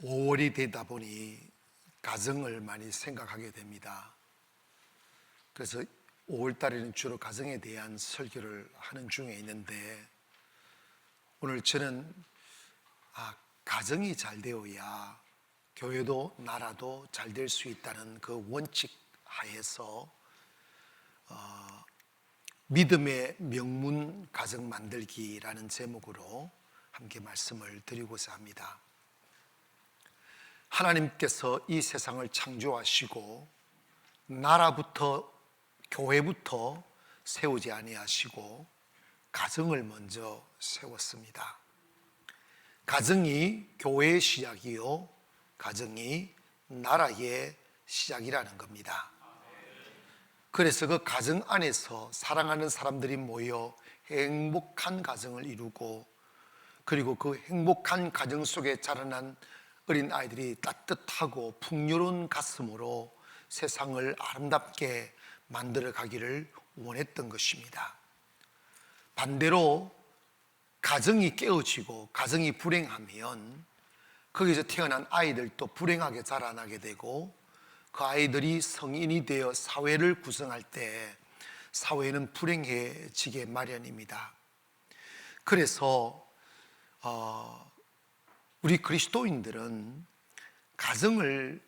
5월이 되다 보니 가정을 많이 생각하게 됩니다. 그래서 5월 달에는 주로 가정에 대한 설교를 하는 중에 있는데, 오늘 저는 가정이 잘 되어야 교회도 나라도 잘 될 수 있다는 그 원칙 하에서 믿음의 명문 가정 만들기라는 제목으로 함께 말씀을 드리고자 합니다. 하나님께서 이 세상을 창조하시고 나라부터 교회부터 세우지 아니하시고 가정을 먼저 세웠습니다. 가정이 교회의 시작이요, 가정이 나라의 시작이라는 겁니다. 그래서 그 가정 안에서 사랑하는 사람들이 모여 행복한 가정을 이루고, 그리고 그 행복한 가정 속에 자라난 어린 아이들이 따뜻하고 풍요로운 가슴으로 세상을 아름답게 만들어 가기를 원했던 것입니다. 반대로 가정이 깨어지고 가정이 불행하면 거기서 태어난 아이들도 불행하게 자라나게 되고, 그 아이들이 성인이 되어 사회를 구성할 때 사회는 불행해지게 마련입니다. 그래서 우리 그리스도인들은 가정을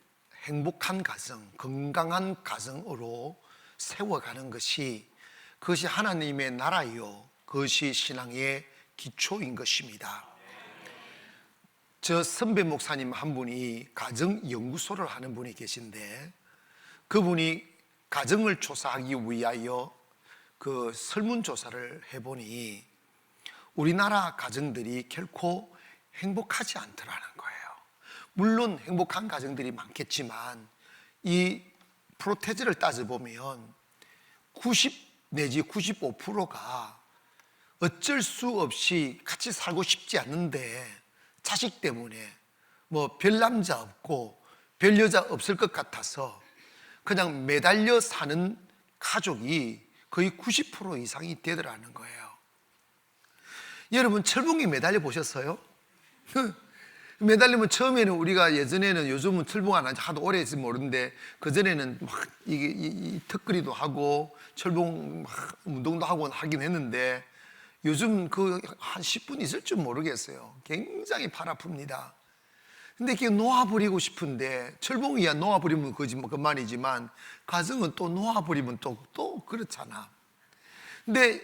행복한 가정, 건강한 가정으로 세워가는 그것이 하나님의 나라요, 그것이 신앙의 기초인 것입니다. 저 선배 목사님 한 분이 가정연구소를 하는 분이 계신데, 그분이 가정을 조사하기 위하여 그 설문조사를 해보니 우리나라 가정들이 결코 행복하지 않더라는 거예요. 물론 행복한 가정들이 많겠지만 이 프로테지를 따져보면 90 내지 95%가 어쩔 수 없이 같이 살고 싶지 않는데 자식 때문에 별 남자 없고 별 여자 없을 것 같아서 그냥 매달려 사는 가족이 거의 90% 이상이 되더라는 거예요. 여러분, 철봉에 매달려 보셨어요? 매달리면 처음에는 우리가 예전에는, 요즘은 철봉 안 한지 하도 오래 했지 모르는데, 그전에는 막 이 턱걸이도 하고 철봉 막 운동도 하고 하긴 했는데, 요즘 한 10분 있을 줄 모르겠어요. 굉장히 팔 아픕니다. 근데 이렇게 놓아버리고 싶은데, 철봉이야 놓아버리면 그만이지만 가정은 또 놓아버리면 또 그렇잖아. 근데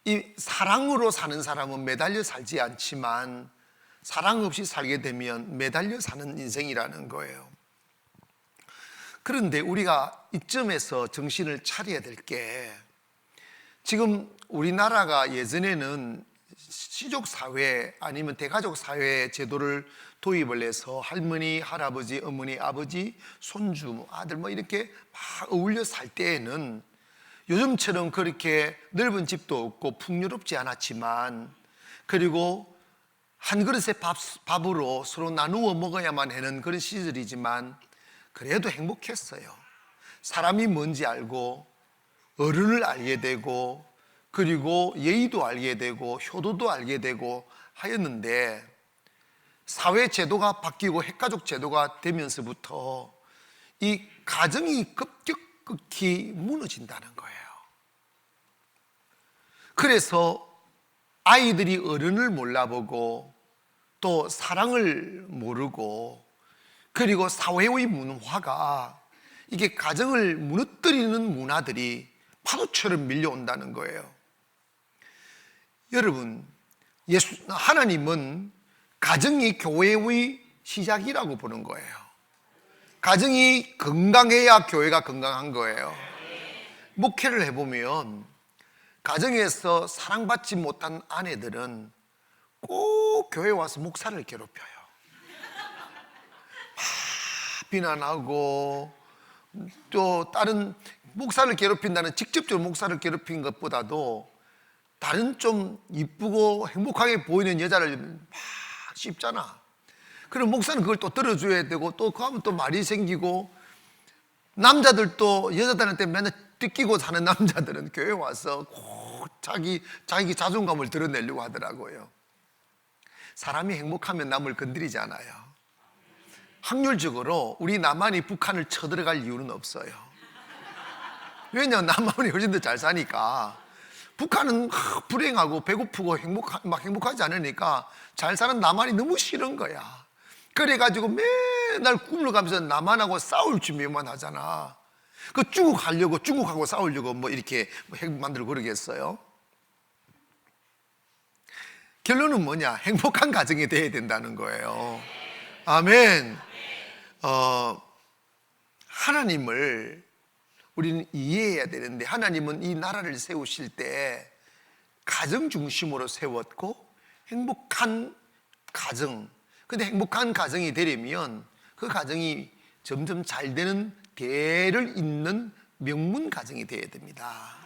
이 사랑으로 사는 사람은 매달려 살지 않지만 사랑 없이 살게 되면 매달려 사는 인생이라는 거예요. 그런데 우리가 이점에서 정신을 차려야 될 게, 지금 우리나라가 예전에는 시족사회 아니면 대가족사회 제도를 도입을 해서 할머니, 할아버지, 어머니, 아버지, 손주, 아들 이렇게 막 어울려 살 때에는 요즘처럼 그렇게 넓은 집도 없고 풍요롭지 않았지만, 그리고 한 그릇의 밥으로 서로 나누어 먹어야만 하는 그런 시절이지만 그래도 행복했어요. 사람이 뭔지 알고 어른을 알게 되고, 그리고 예의도 알게 되고 효도도 알게 되고 하였는데, 사회 제도가 바뀌고 핵가족 제도가 되면서부터 이 가정이 급격히 무너진다는 거예요. 그래서 아이들이 어른을 몰라보고 또 사랑을 모르고, 그리고 사회의 문화가 이게 가정을 무너뜨리는 문화들이 파도처럼 밀려온다는 거예요. 여러분, 하나님은 가정이 교회의 시작이라고 보는 거예요. 가정이 건강해야 교회가 건강한 거예요. 목회를 해보면 가정에서 사랑받지 못한 아내들은 꼭 교회 와서 목사를 괴롭혀요. 막 비난하고, 또 다른 목사를 괴롭힌다는, 직접적으로 목사를 괴롭힌 것보다도 다른 좀 이쁘고 행복하게 보이는 여자를 막 씹잖아. 그럼 목사는 그걸 또 들어줘야 되고, 또 그 하면 또 말이 생기고, 남자들도 여자들한테 맨날 뜯기고 사는 남자들은 교회 와서 꼭 자기 자존감을 드러내려고 하더라고요. 사람이 행복하면 남을 건드리지 않아요. 확률적으로 우리 남한이 북한을 쳐들어갈 이유는 없어요. 왜냐하면 남한이 훨씬 더 잘 사니까. 북한은 불행하고 배고프고 행복하지 않으니까 잘 사는 남한이 너무 싫은 거야. 그래가지고 맨날 꿈을 가면서 남한하고 싸울 준비만 하잖아. 그 중국하고 싸우려고 뭐 이렇게 핵 만들고 그러겠어요? 결론은 뭐냐? 행복한 가정이 돼야 된다는 거예요. 아멘. 하나님을 우리는 이해해야 되는데, 하나님은 이 나라를 세우실 때 가정 중심으로 세웠고 행복한 가정, 근데 행복한 가정이 되려면 그 가정이 점점 잘 되는 대를 잇는 명문 가정이 되어야 됩니다.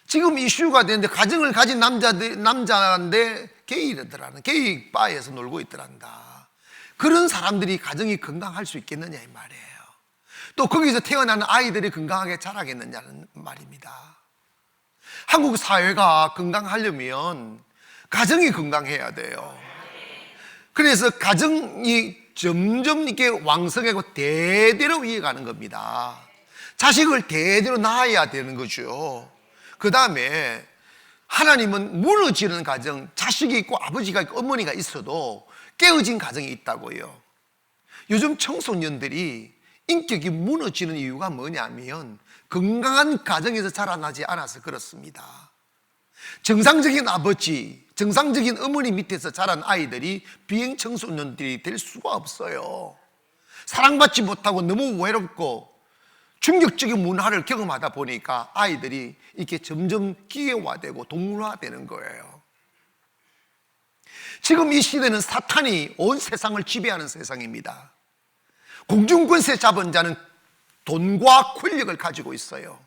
지금 이슈가 되는데 가정을 가진 남자인데 게이 바에서 놀고 있더란다. 그런 사람들이 가정이 건강할 수 있겠느냐 이 말이에요. 또 거기서 태어나는 아이들이 건강하게 자라겠느냐는 말입니다. 한국 사회가 건강하려면 가정이 건강해야 돼요. 그래서 가정이 점점 이렇게 왕성하고 대대로 이어가는 겁니다. 자식을 대대로 낳아야 되는 거죠. 그 다음에 하나님은 무너지는 가정, 자식이 있고 아버지가 있고 어머니가 있어도 깨어진 가정이 있다고요. 요즘 청소년들이 인격이 무너지는 이유가 뭐냐면 건강한 가정에서 자라나지 않아서 그렇습니다. 정상적인 아버지, 정상적인 어머니 밑에서 자란 아이들이 비행 청소년들이 될 수가 없어요. 사랑받지 못하고 너무 외롭고 충격적인 문화를 경험하다 보니까 아이들이 이렇게 점점 기계화되고 동물화되는 거예요. 지금 이 시대는 사탄이 온 세상을 지배하는 세상입니다. 공중권세 잡은 자는 돈과 권력을 가지고 있어요.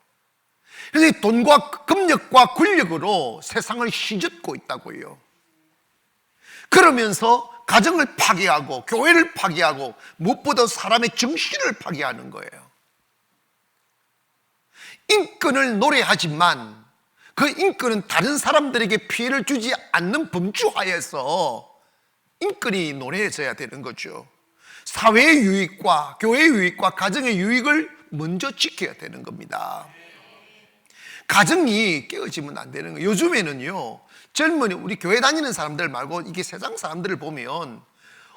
그래서 돈과 금력과 권력으로 세상을 휘젓고 있다고요. 그러면서 가정을 파괴하고 교회를 파괴하고 무엇보다 사람의 정신을 파괴하는 거예요. 인권을 노래하지만 그 인권은 다른 사람들에게 피해를 주지 않는 범주하에서 인권이 노래해져야 되는 거죠. 사회의 유익과 교회의 유익과 가정의 유익을 먼저 지켜야 되는 겁니다. 가정이 깨어지면 안 되는 거예요. 요즘에는요, 젊은이, 우리 교회 다니는 사람들 말고 이게 세상 사람들을 보면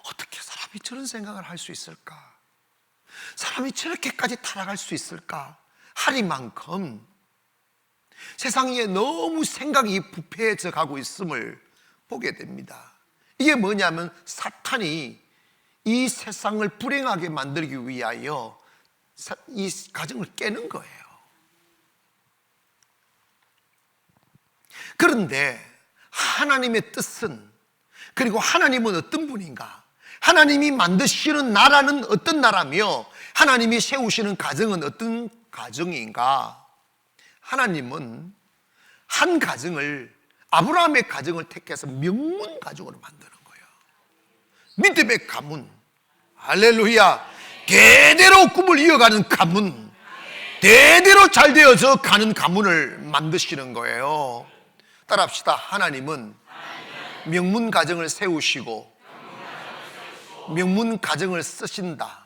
어떻게 사람이 저런 생각을 할 수 있을까? 사람이 저렇게까지 타락할 수 있을까? 하리만큼 세상에 너무 생각이 부패해져 가고 있음을 보게 됩니다. 이게 뭐냐면 사탄이 이 세상을 불행하게 만들기 위하여 이 가정을 깨는 거예요. 그런데 하나님의 뜻은, 그리고 하나님은 어떤 분인가, 하나님이 만드시는 나라는 어떤 나라며 하나님이 세우시는 가정은 어떤 가정인가. 하나님은 한 가정을, 아브라함의 가정을 택해서 명문 가정으로 만드는 거예요. 믿음의 가문, 할렐루야. 대대로 꿈을 이어가는 가문, 대대로 잘 되어서 가는 가문을 만드시는 거예요. 따라합시다. 하나님은 명문 가정을 세우시고 명문 가정을 쓰신다.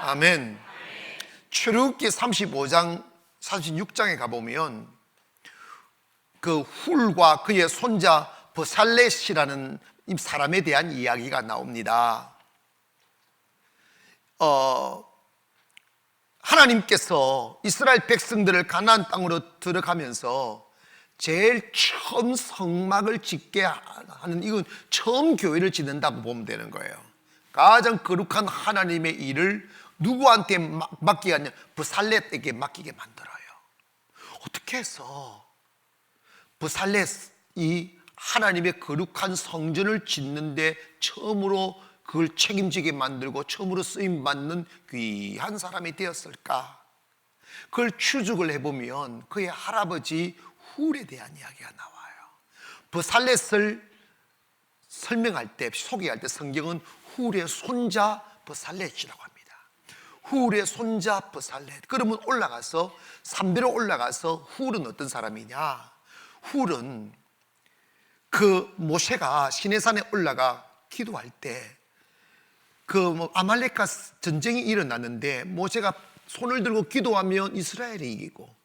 아멘. 출애굽기 35장 46장에 가보면 그 훌과 그의 손자 브살렛이라는 이 사람에 대한 이야기가 나옵니다. 하나님께서 이스라엘 백성들을 가나안 땅으로 들어가면서 제일 처음 성막을 짓게 하는, 이건 처음 교회를 짓는다고 보면 되는 거예요. 가장 거룩한 하나님의 일을 누구한테 맡기게 하냐? 브살렛에게 맡기게 만들어요. 어떻게 해서 브살렛이 하나님의 거룩한 성전을 짓는데 처음으로 그걸 책임지게 만들고 처음으로 쓰임받는 귀한 사람이 되었을까? 그걸 추적을 해보면 그의 할아버지 훌에 대한 이야기가 나와요. 브살렛을 설명할 때, 소개할 때 성경은 훌의 손자 브살렛이라고 합니다. 훌의 손자 브살렛. 그러면 올라가서 3배로 올라가서 훌은 어떤 사람이냐? 훌은 그 모세가 시내산에 올라가 기도할 때 아말렉과 전쟁이 일어났는데 모세가 손을 들고 기도하면 이스라엘이 이기고,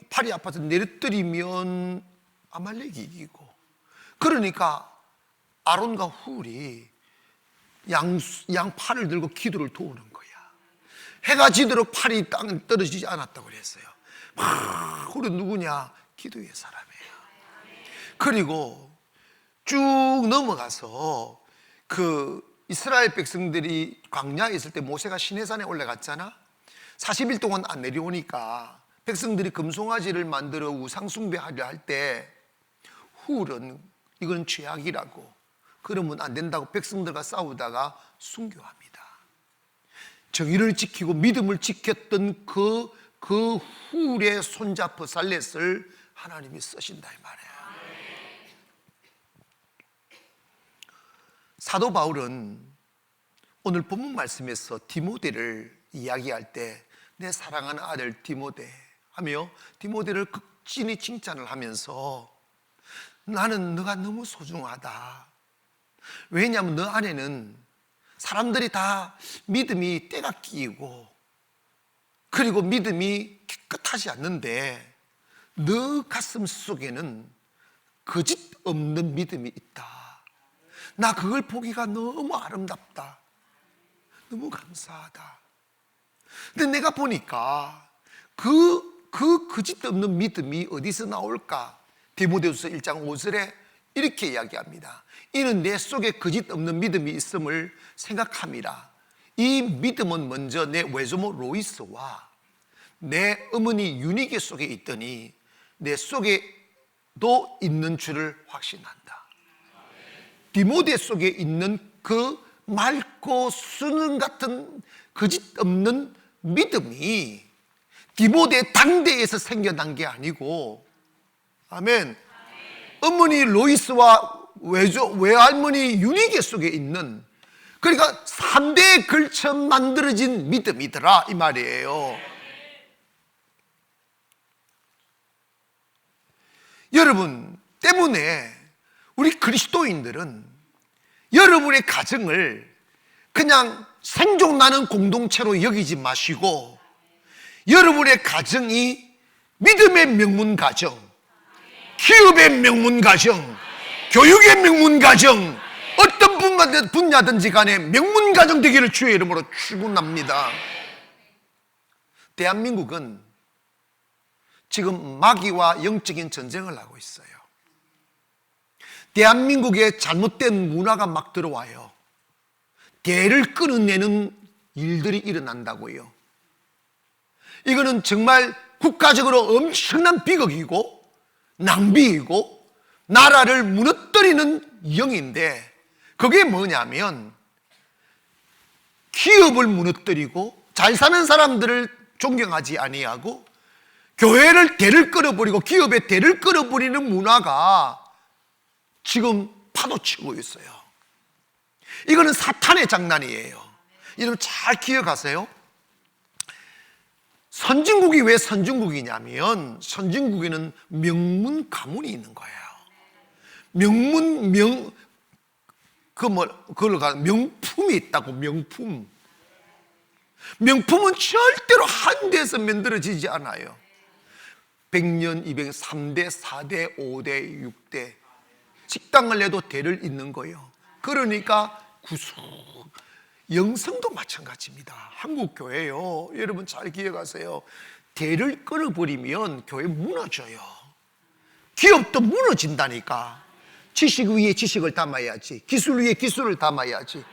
팔이 아파서 내려뜨리면 아말렉이 이기고. 그러니까 아론과 훌이 양팔을 들고 기도를 도우는 거야. 해가 지도록 팔이 땅에 떨어지지 않았다고 그랬어요. 훌은 누구냐? 기도의 사람이에요. 그리고 쭉 넘어가서 이스라엘 백성들이 광야에 있을 때 모세가 시내산에 올라갔잖아. 40일 동안 안 내려오니까 백성들이 금송아지를 만들어 우상숭배하려 할 때 훌은 이건 죄악이라고, 그러면 안 된다고 백성들과 싸우다가 순교합니다. 정의를 지키고 믿음을 지켰던 그 훌의 손자 브살렛을 하나님이 쓰신다 이 말이에요. 사도 바울은 오늘 본문 말씀에서 디모데를 이야기할 때 내 사랑하는 아들 디모데 하며 디모데를 극진히 칭찬을 하면서 나는 너가 너무 소중하다. 왜냐하면 너 안에는 사람들이 다 믿음이 때가 끼이고 그리고 믿음이 깨끗하지 않는데 너 가슴 속에는 거짓 없는 믿음이 있다. 나 그걸 보기가 너무 아름답다. 너무 감사하다. 근데 내가 보니까 그 거짓 없는 믿음이 어디서 나올까? 디모데후서 1장 5절에 이렇게 이야기합니다. 이는 내 속에 거짓 없는 믿음이 있음을 생각함이라. 이 믿음은 먼저 내 외조모 로이스와 내 어머니 유니게 속에 있더니 내 속에도 있는 줄을 확신한다. 디모데 속에 있는 그 맑고 수능 같은 거짓 없는 믿음이 디모데 당대에서 생겨난 게 아니고, 아멘, 어머니 로이스와 외할머니 유니게 속에 있는, 그러니까 3대에 걸쳐 만들어진 믿음이더라 이 말이에요. 여러분 때문에 우리 그리스도인들은 여러분의 가정을 그냥 생존하는 공동체로 여기지 마시고 여러분의 가정이 믿음의 명문 가정, 기업의 명문 가정, 교육의 명문 가정, 어떤 분야든지 간에 명문 가정 되기를 주의 이름으로 축원합니다. 대한민국은 지금 마귀와 영적인 전쟁을 하고 있어요. 대한민국에 잘못된 문화가 막 들어와요. 대를 끊어내는 일들이 일어난다고요. 이거는 정말 국가적으로 엄청난 비극이고 낭비이고 나라를 무너뜨리는 영인데, 그게 뭐냐면 기업을 무너뜨리고 잘 사는 사람들을 존경하지 아니하고 교회를 대를 끌어버리고 기업의 대를 끌어버리는 문화가 지금 파도치고 있어요. 이거는 사탄의 장난이에요. 여러분 잘 기억하세요. 선진국이 왜 선진국이냐면 선진국에는 명문 가문이 있는 거예요. 명품이 있다고. 명품은 절대로 한 데서 만들어지지 않아요. 100년, 200년, 3대, 4대, 5대, 6대 식당을 내도 대를 잇는 거예요. 그러니까 영성도 마찬가지입니다. 한국 교회요, 여러분 잘 기억하세요. 대를 끊어버리면 교회 무너져요. 기업도 무너진다니까. 지식 위에 지식을 담아야지, 기술 위에 기술을 담아야지,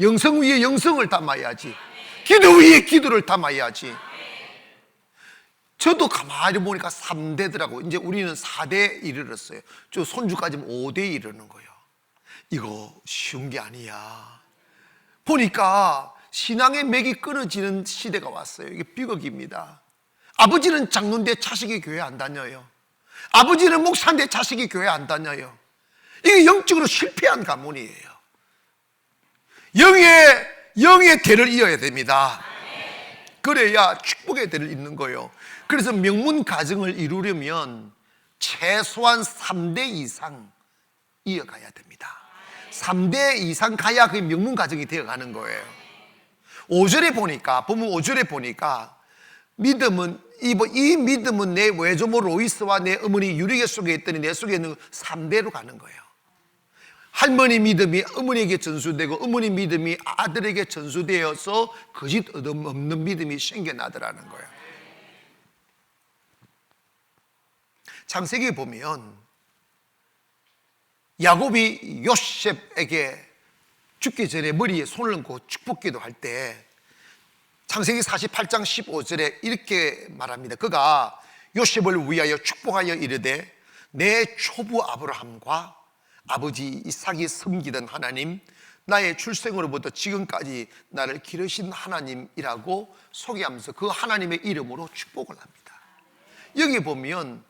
영성 위에 영성을 담아야지, 기도 위에 기도를 담아야지. 저도 가만히 보니까 3대더라고. 이제 우리는 4대에 이르렀어요. 저 손주까지는 5대에 이르는 거예요. 이거 쉬운 게 아니야. 보니까 신앙의 맥이 끊어지는 시대가 왔어요. 이게 비극입니다. 아버지는 장로인데 자식이 교회 안 다녀요. 아버지는 목사인데 자식이 교회 안 다녀요. 이게 영적으로 실패한 가문이에요. 영의 대를 이어야 됩니다. 그래야 축복의 대를 잇는 거예요. 그래서 명문 가정을 이루려면 최소한 3대 이상 이어가야 됩니다. 3대 이상 가야 그 명문 가정이 되어가는 거예요. 5절에 보니까, 본문 5절에 보니까 믿음은 이 믿음은 내 외조모 로이스와 내 어머니 유리게 속에 있더니 내 속에 있는 3대로 가는 거예요. 할머니 믿음이 어머니에게 전수되고 어머니 믿음이 아들에게 전수되어서 거짓 없는 믿음이 생겨나더라는 거예요. 창세기에 보면 야곱이 요셉에게 죽기 전에 머리에 손을 얹고 축복기도 할 때 창세기 48장 15절에 이렇게 말합니다. 그가 요셉을 위하여 축복하여 이르되 내 초부 아브라함과 아버지 이삭이 섬기던 하나님, 나의 출생으로부터 지금까지 나를 기르신 하나님이라고 소개하면서 그 하나님의 이름으로 축복을 합니다. 여기 보면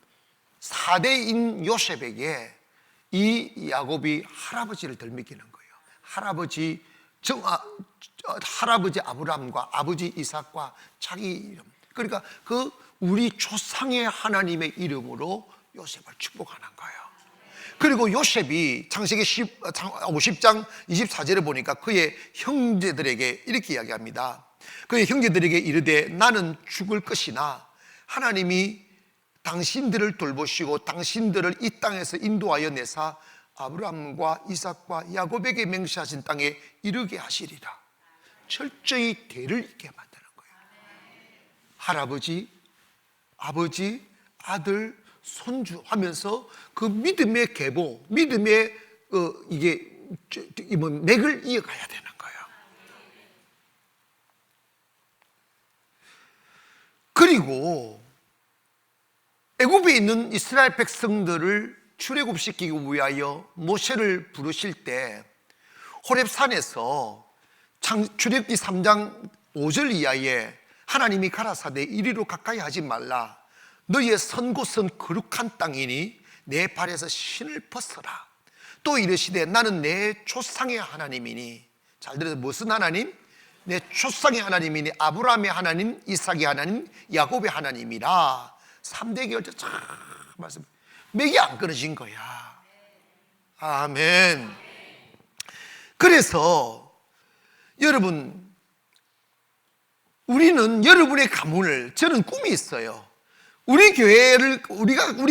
4대인 요셉에게 이 야곱이 할아버지를 덜미기는 거예요. 할아버지 아브라함과 아버지 이삭과 자기 이름, 그러니까 그 우리 조상의 하나님의 이름으로 요셉을 축복하는 거예요. 그리고 요셉이 창세기 50장 24절에 보니까 그의 형제들에게 이렇게 이야기합니다. 그의 형제들에게 이르되 나는 죽을 것이나 하나님이 당신들을 돌보시고 당신들을 이 땅에서 인도하여 내사 아브라함과 이삭과 야곱에게 맹세하신 땅에 이르게 하시리라. 철저히 대를 잇게 만드는 거예요. 할아버지, 아버지, 아들, 손주 하면서 그 믿음의 계보, 믿음의 맥을 이어가야 되는 거예요. 그리고 애굽에 있는 이스라엘 백성들을 출애굽시키기 위하여 모세를 부르실 때 호렙산에서 출애굽기 3장 5절 이하에 하나님이 가라사대 이리로 가까이 하지 말라. 너희의 선 곳은 거룩한 땅이니 내 발에서 신을 벗어라. 또 이르시되 나는 내 조상의 하나님이니, 잘 들어서 무슨 하나님? 내 조상의 하나님이니 아브라함의 하나님, 이삭의 하나님, 야곱의 하나님이라. 3대 결제 참 말씀, 맥이 안 끊어진 거야. 아멘. 그래서 여러분, 우리는 여러분의 가문을, 저는 꿈이 있어요. 우리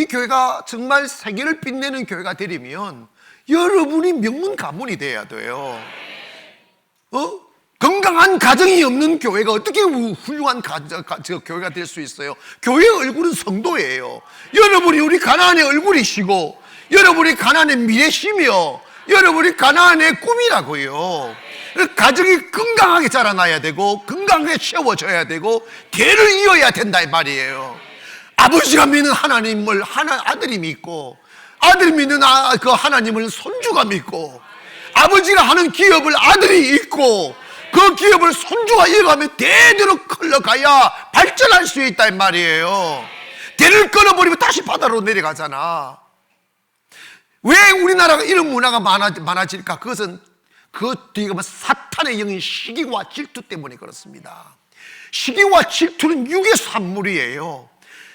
교회가 정말 세계를 빛내는 교회가 되려면 여러분이 명문 가문이 돼야 돼요. 건강한 가정이 없는 교회가 어떻게 훌륭한 교회가 될 수 있어요? 교회의 얼굴은 성도예요. 여러분이 우리 가나안의 얼굴이시고 여러분이 가나안의 미래시며 여러분이 가나안의 꿈이라고요. 가정이 건강하게 자라나야 되고 건강하게 채워져야 되고 대를 이어야 된다 이 말이에요. 아버지가 믿는 하나님을 아들이 믿고 아들이 믿는 그 하나님을 손주가 믿고 아버지가 하는 기업을 아들이 잇고 그 기업을 손주가 이어가면 대대로 흘러가야 발전할 수 있다 이 말이에요. 대를 끊어버리면 다시 바다로 내려가잖아. 왜 우리나라가 이런 문화가 많아질까? 그것은 그 뒤에 가면 사탄의 영인 시기와 질투 때문에 그렇습니다. 시기와 질투는 육의 산물이에요.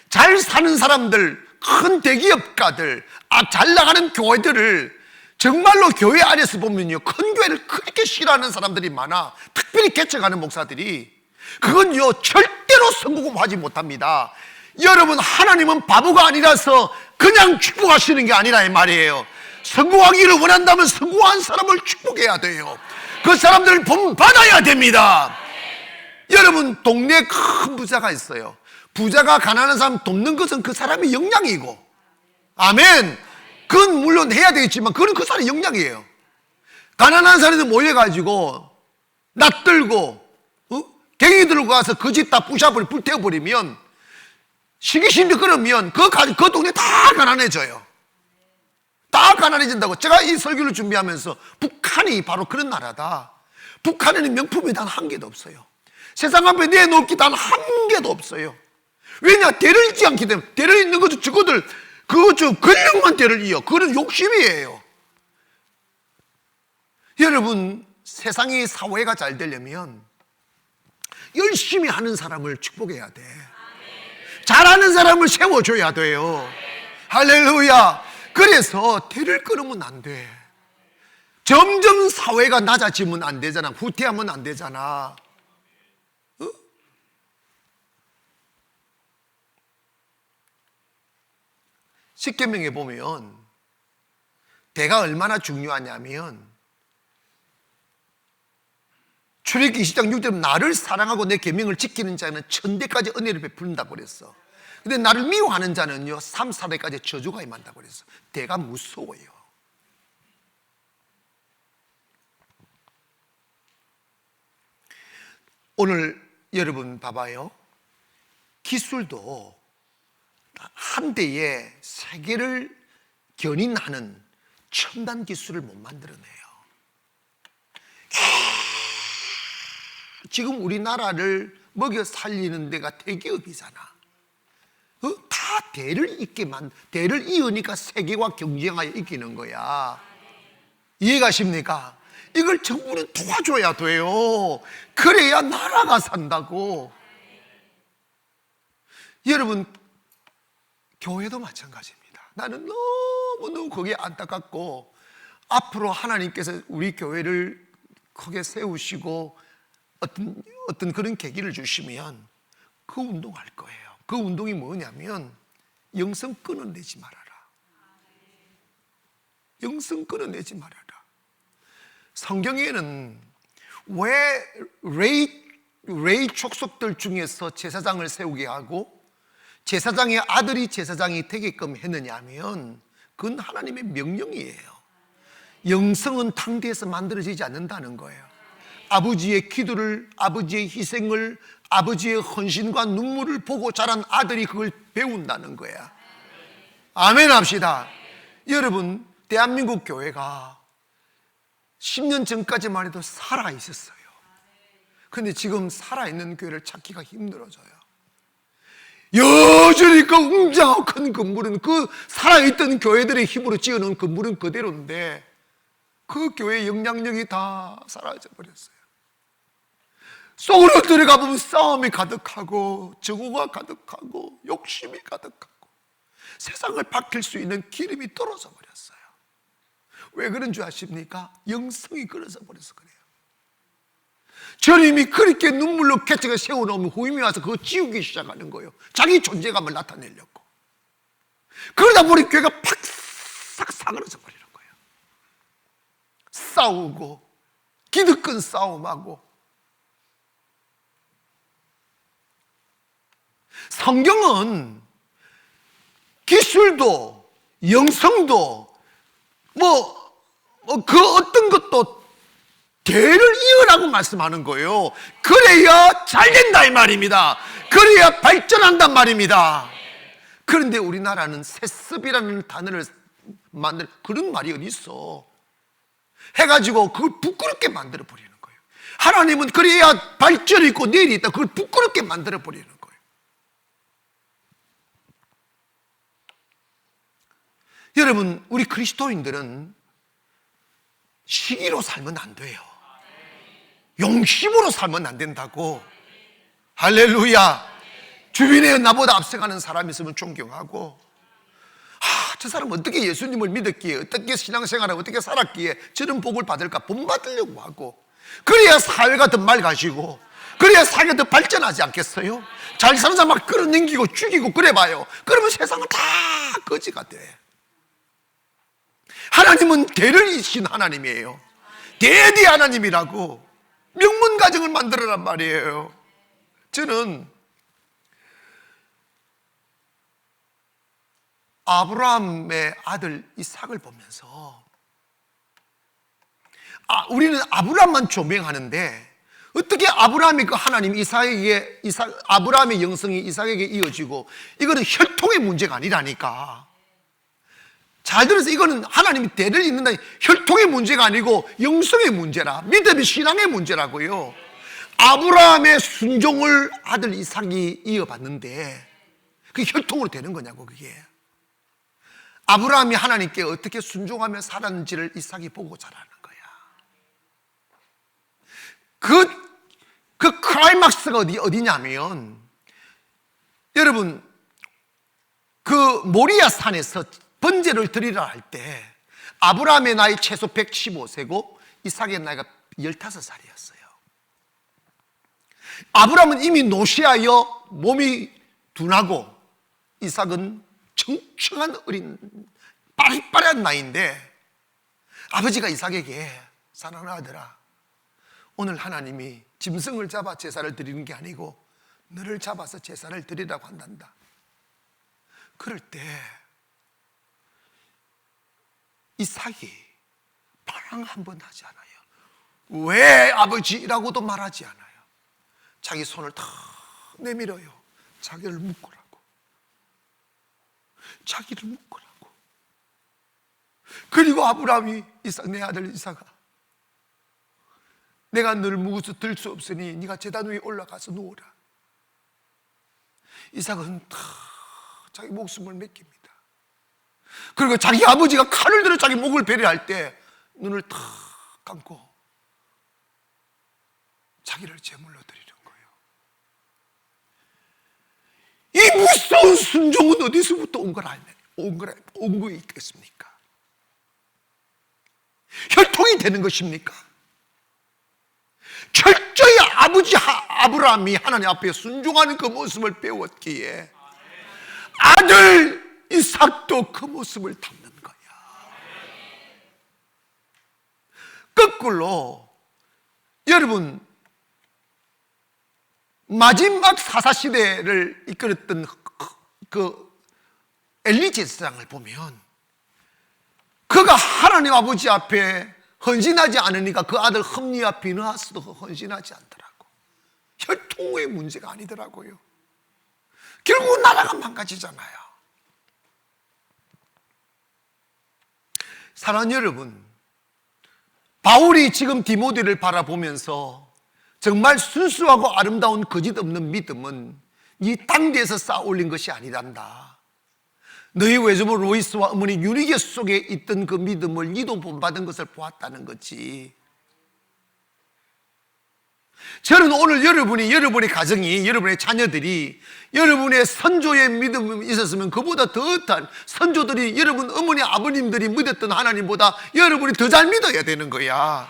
잘 사는 사람들, 큰 대기업가들, 잘 나가는 교회들을 정말로 교회 안에서 보면요, 큰 교회를 그렇게 싫어하는 사람들이 많아. 특별히 개척하는 목사들이. 그건요 절대로 성공하지 못합니다. 여러분, 하나님은 바보가 아니라서 그냥 축복하시는 게 아니라 이 말이에요. 성공하기를 원한다면 성공한 사람을 축복해야 돼요. 그 사람들을 본받아야 됩니다. 여러분, 동네에 큰 부자가 있어요. 부자가 가난한 사람 돕는 것은 그 사람의 역량이고, 아멘. 그건 물론 해야 되겠지만 그건 그 사람의 역량이에요. 가난한 사람들 모여가지고 낯들고 갱이 들고 가서 그 집 다 부셔버리고 불태워버리면, 시기심이 그러면 그 동네 다 가난해져요. 다 가난해진다고. 제가 이 설교를 준비하면서 북한이 바로 그런 나라다. 북한에는 명품이 단 한 개도 없어요. 세상 앞에 내놓을 게 단 한 개도 없어요. 왜냐? 대를 잇지 않기 때문에. 대를 잇는 것도 저거들 근력만 대를 이어. 그건 욕심이에요. 여러분, 세상의 사회가 잘 되려면 열심히 하는 사람을 축복해야 돼. 잘하는 사람을 세워줘야 돼요. 할렐루야. 그래서 대를 끊으면 안 돼. 점점 사회가 낮아지면 안 되잖아. 후퇴하면 안 되잖아. 어? 십계명에 보면 대가 얼마나 중요하냐면 출애굽기 20장 6절 나를 사랑하고 내 계명을 지키는 자는 천대까지 은혜를 베푼다고 그랬어. 근데 나를 미워하는 자는요 3, 4대까지 저주가 임한다고 그랬어. 대가 무서워요. 오늘 여러분 봐봐요. 기술도 한 대에 세계를 견인하는 첨단 기술을 못 만들어내요. 지금 우리나라를 먹여 살리는 데가 대기업이잖아. 다 대를 이으니까 세계와 경쟁하여 이기는 거야. 이해가십니까? 이걸 정부는 도와줘야 돼요. 그래야 나라가 산다고. 여러분, 교회도 마찬가지입니다. 나는 너무너무 거기에 안타깝고, 앞으로 하나님께서 우리 교회를 크게 세우시고 어떤 그런 계기를 주시면 그 운동할 거예요. 그 운동이 뭐냐면 영성 끊어내지 말아라. 영성 끊어내지 말아라. 성경에는 왜 레이 족속들 중에서 제사장을 세우게 하고 제사장의 아들이 제사장이 되게끔 했느냐 하면 그건 하나님의 명령이에요. 영성은 탕대에서 만들어지지 않는다는 거예요. 아버지의 기도를, 아버지의 희생을, 아버지의 헌신과 눈물을 보고 자란 아들이 그걸 배운다는 거야. 아멘 합시다. 여러분, 대한민국 교회가 10년 전까지만 해도 살아있었어요. 근데 지금 살아있는 교회를 찾기가 힘들어져요. 여전히 그 웅장하고 큰 건물은 그 살아있던 교회들의 힘으로 지어놓은 건물은 그대로인데 그 교회의 영향력이 다 사라져 버렸어요. 속으로 들어가 보면 싸움이 가득하고 정오가 가득하고 욕심이 가득하고 세상을 바뀔 수 있는 기름이 떨어져 버렸어요. 왜 그런 줄 아십니까? 영성이 끊어져 버려서 그래요. 주님이 그렇게 눈물로 개척에 세워놓으면 후임이 와서 그거 지우기 시작하는 거예요. 자기 존재감을 나타내려고. 그러다 보니 교회가 팍싹 사그러져 버리는 거예요. 싸우고 기득권 싸움하고. 성경은 기술도 영성도 그 어떤 것도 대를 이으라고 말씀하는 거예요. 그래야 잘 된다 이 말입니다. 그래야 발전한단 말입니다. 그런데 우리나라는 세습이라는 단어를 만들 그런 말이 어디 있어? 해가지고 그걸 부끄럽게 만들어 버리는 거예요. 하나님은 그래야 발전이 있고 내일이 있다. 그걸 부끄럽게 만들어 버리는 거예요. 여러분, 우리 그리스도인들은 시기로 살면 안 돼요. 용심으로 살면 안 된다고. 할렐루야. 주변에 나보다 앞서가는 사람이 있으면 존경하고, 저 사람 어떻게 예수님을 믿었기에, 어떻게 신앙생활을 어떻게 살았기에 저런 복을 받을까 본받으려고 하고, 그래야 사회가 더 맑아지고, 그래야 사회가 더 발전하지 않겠어요? 잘 사는 사람 막 끌어당기고 죽이고 그래봐요. 그러면 세상은 다 거지가 돼. 하나님은 대를 이신 하나님이에요. 대대 하나님이라고 명문 가정을 만들어란 말이에요. 저는 아브라함의 아들 이삭을 보면서 우리는 아브라함만 조명하는데 어떻게 아브라함이 그 하나님 아브라함의 영성이 이삭에게 이어지고, 이거는 혈통의 문제가 아니라니까. 잘 들어서 이거는 하나님이 대를 잇는다. 혈통의 문제가 아니고 영성의 문제라. 믿음의 신앙의 문제라고요. 아브라함의 순종을 아들 이삭이 이어받는데 그게 혈통으로 되는 거냐고. 그게 아브라함이 하나님께 어떻게 순종하며 살았는지를 이삭이 보고 자라는 거야. 그 클라이막스가 어디냐면, 여러분, 그 모리아 산에서 번제를 드리라 할 때 아브라함의 나이 최소 115세고 이삭의 나이가 15살이었어요. 아브라함은 이미 노쇠하여 몸이 둔하고 이삭은 청청한 어린 빠릿빠릿한 나이인데 아버지가 이삭에게 사랑하는 아들아, 오늘 하나님이 짐승을 잡아 제사를 드리는 게 아니고 너를 잡아서 제사를 드리라고 한단다. 그럴 때 이삭이 반항 한 번 하지 않아요. 왜 아버지라고도 말하지 않아요. 자기 손을 탁 내밀어요. 자기를 묶으라고. 자기를 묶으라고. 그리고 아브라함이 이삭, 내 아들 이삭아, 내가 널 무거워서 들 수 없으니 네가 제단 위에 올라가서 누워라. 이삭은 탁 자기 목숨을 맡깁니다. 그리고 자기 아버지가 칼을 들어 자기 목을 베려할 때 눈을 탁 감고 자기를 제물로 드리는 거예요. 이 무서운 순종은 어디서부터 온 거 있겠습니까? 혈통이 되는 것입니까? 철저히 아버지 아브라함이 하나님 앞에 순종하는 그 모습을 배웠기에 아들 이삭도 그 모습을 담는 거야. 거꾸로 여러분, 마지막 사사시대를 이끌었던 그 엘리 제사장을 보면 그가 하나님 아버지 앞에 헌신하지 않으니까 그 아들 흠니와 비느하스도 헌신하지 않더라고. 혈통의 문제가 아니더라고요. 결국 나라가 망가지잖아요. 사랑하는 여러분, 바울이 지금 디모데를 바라보면서 정말 순수하고 아름다운 거짓 없는 믿음은 이 땅대에서 쌓아 올린 것이 아니란다. 너희 외조부 로이스와 어머니 유리게 속에 있던 그 믿음을 이도 본받은 것을 보았다는 거지. 저는 오늘 여러분의 가정이, 여러분의 자녀들이 여러분의 선조의 믿음이 있었으면 그보다 더한 선조들이, 여러분 어머니 아버님들이 믿었던 하나님보다 여러분이 더 잘 믿어야 되는 거야.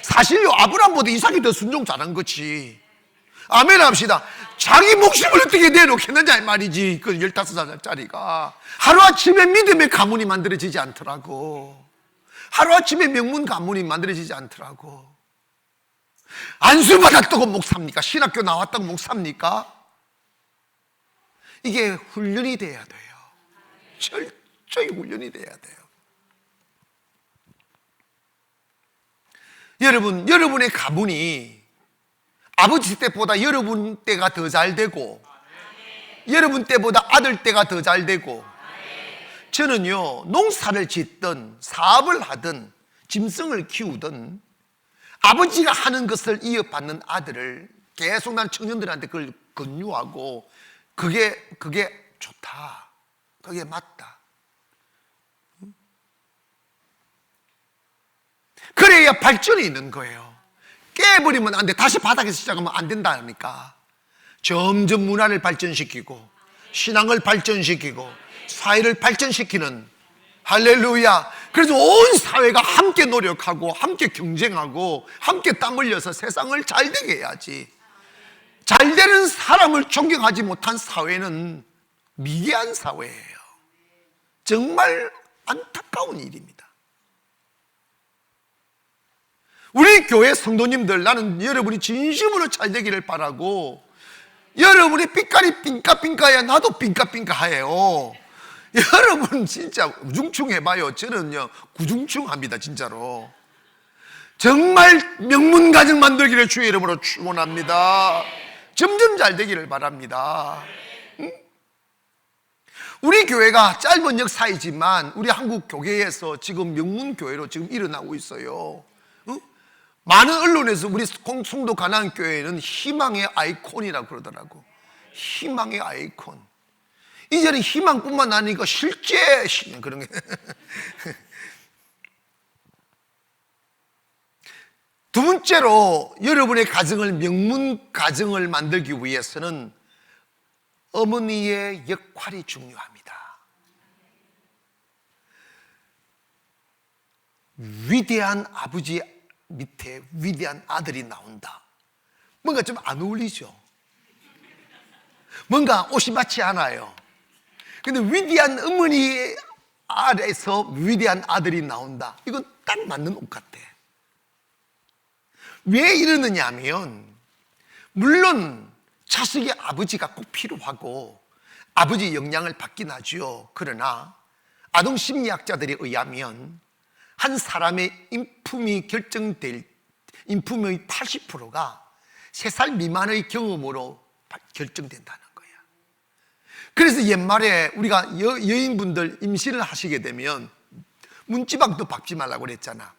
사실요, 아브라함보다 이삭이 더 순종 잘한 거지. 아멘 합시다. 자기 목숨을 어떻게 내놓겠느냐 이 말이지. 그 15살짜리가 하루아침에 믿음의 가문이 만들어지지 않더라고. 하루아침에 명문 가문이 만들어지지 않더라고. 안수 받았다고 목사입니까? 신학교 나왔다고 목사입니까? 이게 훈련이 돼야 돼요. 철저히 훈련이 돼야 돼요. 여러분, 여러분의 가문이 아버지 때보다 여러분 때가 더 잘 되고, 여러분 때보다 아들 때가 더 잘 되고, 저는요, 농사를 짓든 사업을 하든 짐승을 키우든 아버지가 하는 것을 이어받는 아들을 계속 난 청년들한테 그걸 권유하고, 그게 좋다, 그게 맞다. 그래야 발전이 있는 거예요. 깨버리면 안 돼. 다시 바닥에서 시작하면 안 된다니까. 점점 문화를 발전시키고 신앙을 발전시키고 사회를 발전시키는, 할렐루야. 그래서 온 사회가 함께 노력하고 함께 경쟁하고 함께 땀 흘려서 세상을 잘 되게 해야지. 잘 되는 사람을 존경하지 못한 사회는 미개한 사회예요. 정말 안타까운 일입니다. 우리 교회 성도님들, 나는 여러분이 진심으로 잘 되기를 바라고, 여러분이 삐까리 삥까삥까야 나도 삥까삥까해요. 여러분 진짜 우중충 해봐요. 저는요 구중충합니다 진짜로. 정말 명문가정 만들기를 주의 이름으로 축원합니다. 점점 잘 되기를 바랍니다. 우리 교회가 짧은 역사이지만 우리 한국 교계에서 지금 명문교회로 지금 일어나고 있어요. 많은 언론에서 우리 송도 가나안교회는 희망의 아이콘이라고 그러더라고. 희망의 아이콘. 이제는 희망뿐만 아니고 실제 그런 게. 두 번째로 여러분의 가정을 명문 가정을 만들기 위해서는 어머니의 역할이 중요합니다. 위대한 아버지 밑에 위대한 아들이 나온다. 뭔가 좀 안 어울리죠? 뭔가 옷이 맞지 않아요. 근데 위대한 어머니 아래에서 위대한 아들이 나온다. 이건 딱 맞는 옷 같아. 왜 이러느냐 하면, 물론 자식의 아버지가 꼭 필요하고 아버지 영향을 받긴 하죠. 그러나 아동심리학자들에 의하면 한 사람의 인품이 인품의 80%가 3살 미만의 경험으로 결정된다는 거야. 그래서 옛말에 우리가 여인분들 임신을 하시게 되면 문지방도 밟지 말라고 그랬잖아.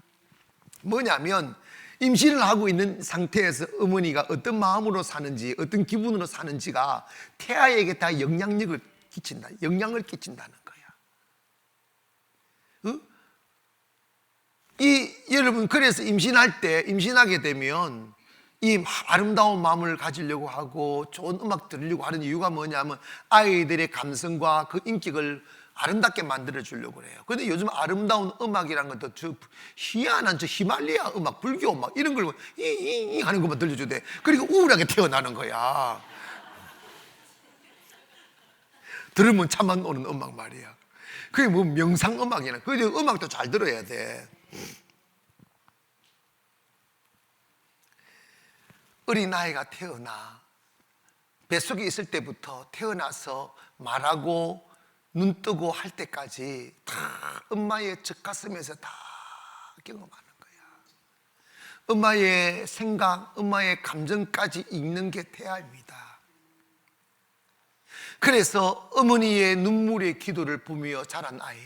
뭐냐면 임신을 하고 있는 상태에서 어머니가 어떤 마음으로 사는지, 어떤 기분으로 사는지가 태아에게 다 영향을 끼친다는 거야. 여러분, 그래서 임신하게 되면 이 아름다운 마음을 가지려고 하고 좋은 음악 들으려고 하는 이유가 뭐냐면 아이들의 감성과 그 인격을 아름답게 만들어 주려고 그래요. 그런데 요즘 아름다운 음악이란 것도 희한한 히말리아 음악, 불교 음악 이런 걸 이 하는 것만 들려주대. 그리고 우울하게 태어나는 거야. 들으면 잠만 오는 음악 말이야. 그게 뭐 명상 음악이나. 그 음악도 잘 들어야 돼. 어린아이가 태어나 뱃속에 있을 때부터 태어나서 말하고 눈 뜨고 할 때까지 다 엄마의 젖가슴에서 다 경험하는 거야. 엄마의 생각, 엄마의 감정까지 읽는 게 태아입니다. 그래서 어머니의 눈물의 기도를 보며 자란 아이,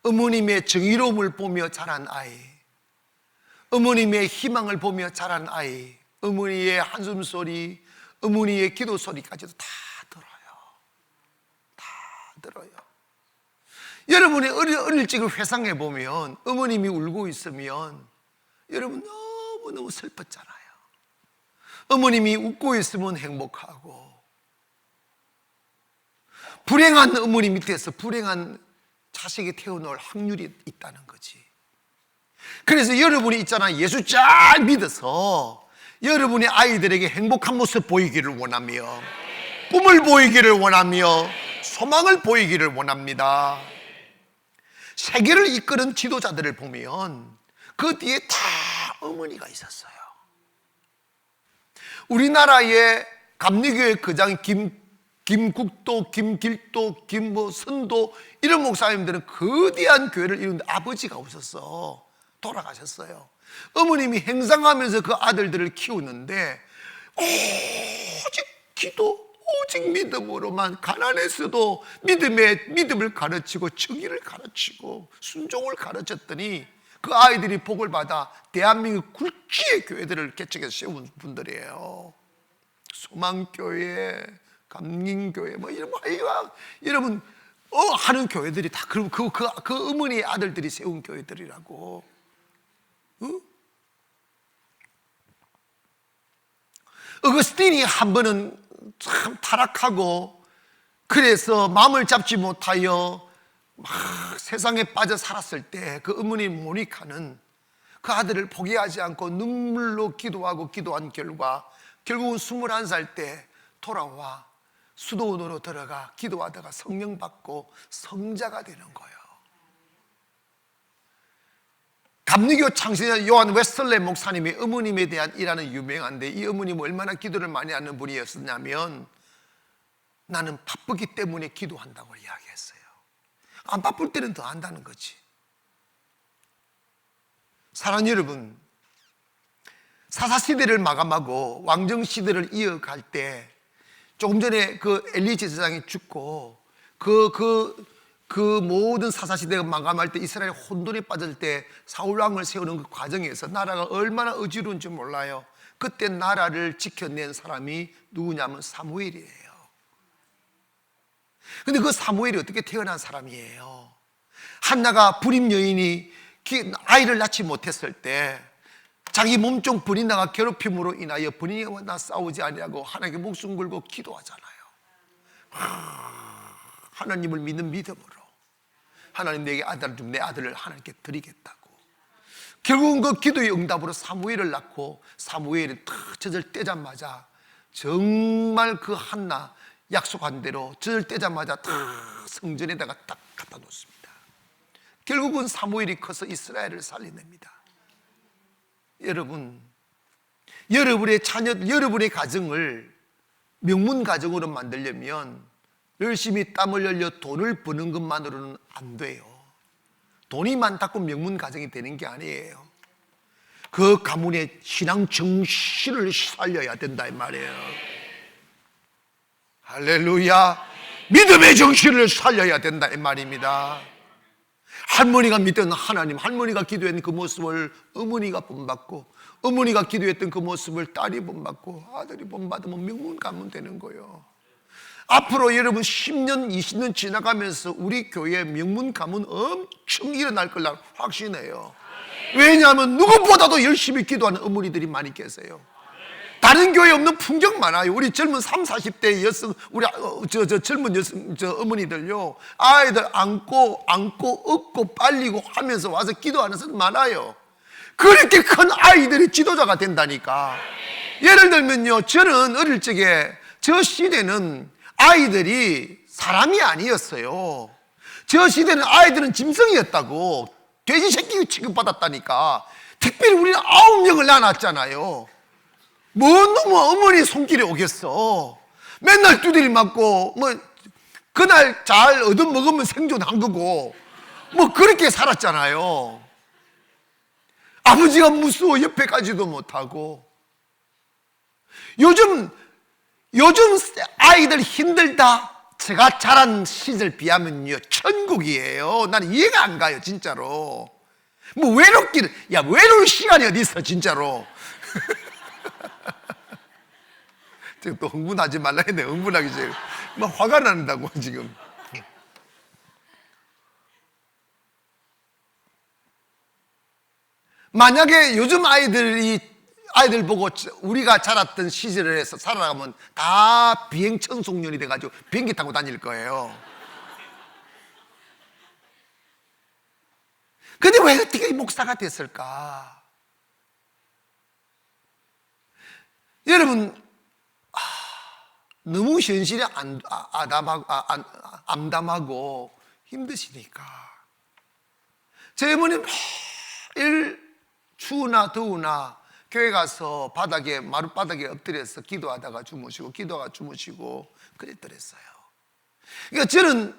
어머님의 정의로움을 보며 자란 아이, 어머님의 희망을 보며 자란 아이, 어머니의 한숨소리, 어머니의 기도 소리까지도 다 들어요. 여러분이 어릴 적을 회상해 보면 어머님이 울고 있으면 여러분 너무너무 슬펐잖아요. 어머님이 웃고 있으면 행복하고, 불행한 어머니 밑에서 불행한 자식이 태어날 확률이 있다는 거지. 그래서 여러분이 있잖아, 예수 잘 믿어서 여러분의 아이들에게 행복한 모습 보이기를 원하며, 꿈을 보이기를 원하며, 소망을 보이기를 원합니다. 세계를 이끄는 지도자들을 보면 그 뒤에 다 어머니가 있었어요. 우리나라의 감리교회 거장 김국도, 김길도, 선도 이런 목사님들은 거대한 교회를 이루는데 아버지가 없었어. 돌아가셨어요. 어머님이 행상하면서 그 아들들을 키우는데 오직 기도, 오직 믿음으로만, 가난했어도 믿음을 가르치고 정의를 가르치고 순종을 가르쳤더니 그 아이들이 복을 받아 대한민국 굴지의 교회들을 개척해서 세운 분들이에요. 소망교회, 감림교회 뭐 이런 여러분 하는 교회들이 다 그 어머니의 아들들이 세운 교회들이라고. 어거스틴이 한 번은 참 타락하고 그래서 마음을 잡지 못하여 막 세상에 빠져 살았을 때 그 어머니 모니카는 그 아들을 포기하지 않고 눈물로 기도한 결과 결국은 21살 때 돌아와 수도원으로 들어가 기도하다가 성령 받고 성자가 되는 거예요. 감리교 창시자 요한 웨슬레 목사님이 어머님에 대한 일화는 유명한데, 이 어머님은 얼마나 기도를 많이 하는 분이었냐면 나는 바쁘기 때문에 기도한다고 이야기했어요. 안 바쁠 때는 더 한다는 거지. 사랑하는 여러분, 사사시대를 마감하고 왕정시대를 이어갈 때 조금 전에 그 엘리 제사장이 죽고 그 모든 사사시대가 마감할 때 이스라엘 혼돈에 빠질 때 사울왕을 세우는 그 과정에서 나라가 얼마나 어지러운지 몰라요. 그때 나라를 지켜낸 사람이 누구냐면 사무엘이에요. 근데 그 사무엘이 어떻게 태어난 사람이에요? 한나가 불임 여인이 아이를 낳지 못했을 때 자기 몸종 번이나가 괴롭힘으로 인하여 번이와 나 싸우지 아니하고 하나님께 목숨 걸고 기도하잖아요. 하나님을 믿는 믿음으로 하나님 내게 아들을 주면 내 아들을 하나님께 드리겠다고. 결국은 그 기도의 응답으로 사무엘을 낳고, 사무엘이 탁 젖을 떼자마자 정말 그 한나 약속한 대로 젖을 떼자마자 탁 성전에다가 딱 갖다 놓습니다. 결국은 사무엘이 커서 이스라엘을 살려냅니다. 여러분, 여러분의 자녀, 여러분의 가정을 명문 가정으로 만들려면 열심히 땀을 흘려 돈을 버는 것만으로는 안 돼요. 돈이 많다고 명문 가정이 되는 게 아니에요. 그 가문의 신앙 정신을 살려야 된다 이 말이에요. 할렐루야. 믿음의 정신을 살려야 된다 이 말입니다. 할머니가 믿던 하나님, 할머니가 기도했던 그 모습을 어머니가 본받고, 어머니가 기도했던 그 모습을 딸이 본받고, 아들이 본받으면 명문 가문 되는 거예요. 앞으로 여러분 10년, 20년 지나가면서 우리 교회 명문 가문 엄청 일어날 걸 난 확신해요. 왜냐하면 누구보다도 열심히 기도하는 어머니들이 많이 계세요. 다른 교회 없는 풍경 많아요. 우리 젊은 30, 40대 여성, 우리 젊은 여성, 어머니들요, 아이들 안고 업고 빨리고 하면서 와서 기도하는 사람 많아요. 그렇게 큰 아이들이 지도자가 된다니까. 예를 들면요, 저는 어릴 적에 저 시대는 아이들이 사람이 아니었어요. 저 시대는 아이들은 짐승이었다고, 돼지 새끼 취급받았다니까. 특별히 우리는 9명을 낳았잖아요. 뭔 놈의 어머니 손길에 오겠어. 맨날 두드리 맞고, 그날 잘 얻어먹으면 생존한 거고, 그렇게 살았잖아요. 아버지가 무서워 옆에 가지도 못하고. 요즘 아이들 힘들다. 제가 자란 시절 비하면요, 천국이에요. 나는 이해가 안 가요, 진짜로. 외로울 시간이 어디 있어, 진짜로. 지금 또 흥분하지 말라 했네. 흥분하기 전에 막 화가 난다고 지금. 만약에 요즘 아이들 보고 우리가 자랐던 시절에 서 살아가면 다 비행천송년이 돼가지고 비행기 타고 다닐 거예요. 근데 왜 어떻게 목사가 됐을까? 여러분, 너무 현실이 암담하고 힘드시니까. 제 어머니 매일 추우나 더우나 교회 가서 마룻바닥에 엎드려서 기도하다가 주무시고, 기도하다가 주무시고 그랬더랬어요. 그러니까 저는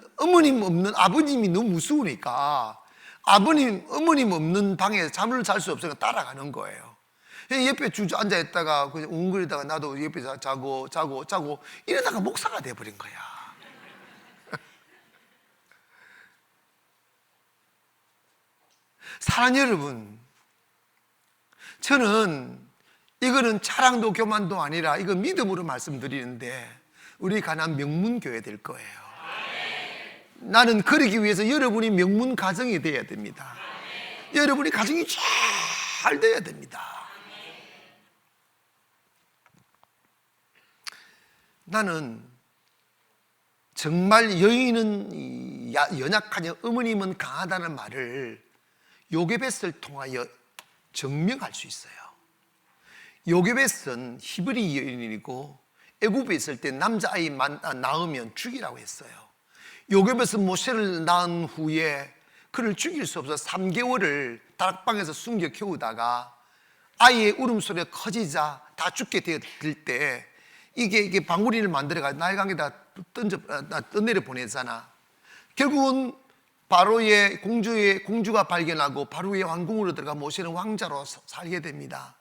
아버님이 너무 무서우니까 어머님 없는 방에 잠을 잘 수 없으니까 따라가는 거예요. 옆에 앉아있다가 그냥 웅그리다가 나도 옆에 자고 이러다가 목사가 돼버린 거야. 사랑하는 여러분, 저는 이거는 자랑도 교만도 아니라 이거 믿음으로 말씀드리는데, 우리 가난 명문교회 될 거예요. 나는 그러기 위해서 여러분이 명문 가정이 돼야 됩니다. 여러분이 가정이 잘 돼야 됩니다. 나는 정말 여인은 연약하냐 어머님은 강하다는 말을 요게벳을 통하여 증명할 수 있어요. 요게벳은 히브리 여인이고 애굽에 있을 때 남자아이 낳으면 죽이라고 했어요. 요게벳은 모세를 낳은 후에 그를 죽일 수 없어서 3개월을 다락방에서 숨겨 키우다가 아이의 울음소리가 커지자 다 죽게 되었을 때 이게 방울이를 만들어가지고 나일강에다 떠내려 보내잖아. 결국은 바로의 공주가 발견하고 바로의 왕궁으로 들어가 모세는 왕자로 살게 됩니다.